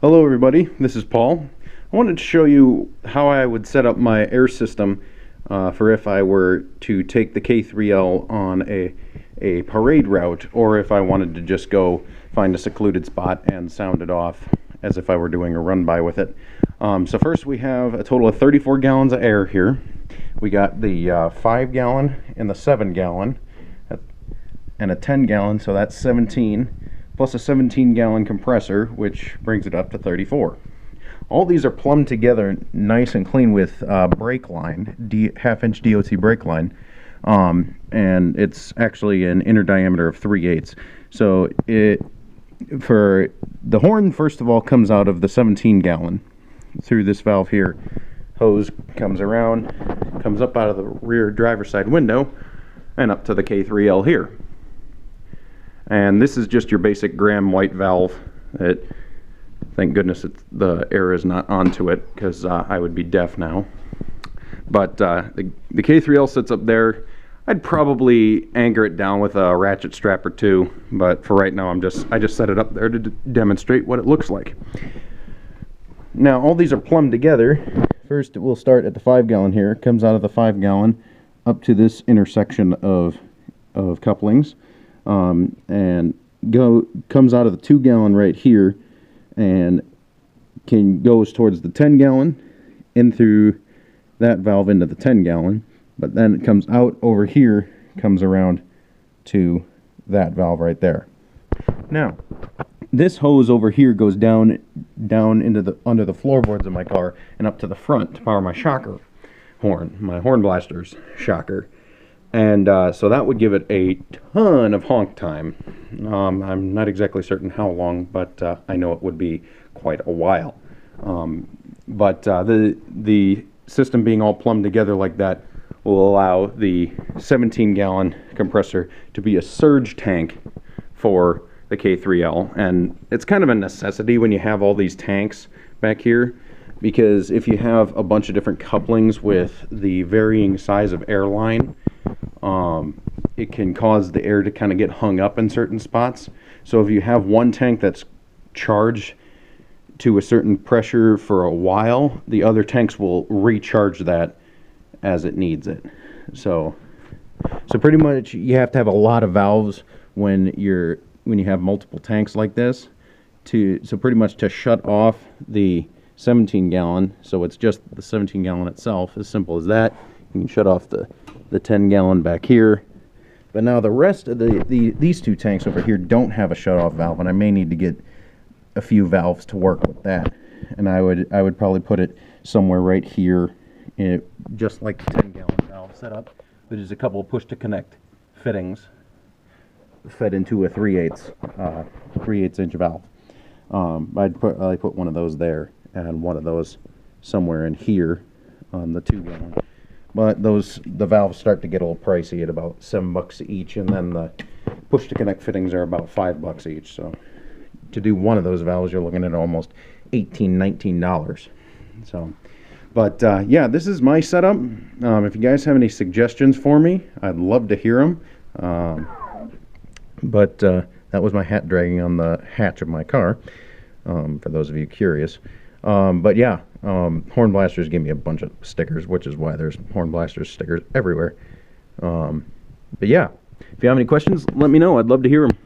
Hello everybody, this is Paul. I wanted to show you how I would set up my air system for if I were to take the K3L on a parade route, or if I wanted to just go find a secluded spot and sound it off as if I were doing a run-by with it. So first we have a total of 34 gallons of air here. We got the 5 gallon and the 7 gallon and a 10 gallon, so that's 17. Plus a 17 gallon compressor, which brings it up to 34. All these are plumbed together nice and clean with brake line, half-inch DOT brake line, and it's actually an inner diameter of 3/8. So for the horn, first of all, comes out of the 17 gallon through this valve here. Hose comes around, comes up out of the rear driver's side window, and up to the K3L here. And this is just your basic Graham white valve. Thank goodness the air is not onto it, because I would be deaf now. But the K3L sits up there. I'd probably anchor it down with a ratchet strap or two, but for right now I just set it up there to demonstrate what it looks like. Now all these are plumbed together. First we'll start at the 5 gallon here. It comes out of the 5 gallon up to this intersection of couplings. And comes out of the 2 gallon right here and goes towards the 10 gallon in through that valve into the 10 gallon, but then it comes out over here, comes around to that valve right there. Now this hose over here goes down into under the floorboards of my car and up to the front to power my shocker horn, my horn blaster's shocker. And so that would give it a ton of honk time. I'm not exactly certain how long, but I know it would be quite a while. But the system being all plumbed together like that will allow the 17 gallon compressor to be a surge tank for the K3L. And it's kind of a necessity when you have all these tanks back here, because if you have a bunch of different couplings with the varying size of airline, it can cause the air to kind of get hung up in certain spots. So if you have one tank that's charged to a certain pressure for a while, the other tanks will recharge that as it needs it. So pretty much you have to have a lot of valves when you have multiple tanks like this so pretty much to shut off the 17 gallon. So it's just the 17 gallon itself, as simple as that. You can shut off the 10 gallon back here. But now the rest of these two tanks over here don't have a shut-off valve, and I may need to get a few valves to work with that. And I would probably put it somewhere right here, just like the 10 gallon valve setup. There's a couple of push-to-connect fittings fed into a 3/8 inch valve. I'd put one of those there and one of those somewhere in here on the 2 gallon. But the valves start to get a little pricey at about $7 each, and then the push-to-connect fittings are about $5 each. So to do one of those valves, you're looking at almost $19 So, but yeah, this is my setup. If you guys have any suggestions for me, I'd love to hear them. But that was my hat dragging on the hatch of my car, for those of you curious. But yeah, Horn Blasters gave me a bunch of stickers, which is why there's Horn Blasters stickers everywhere. But yeah, if you have any questions, let me know. I'd love to hear them.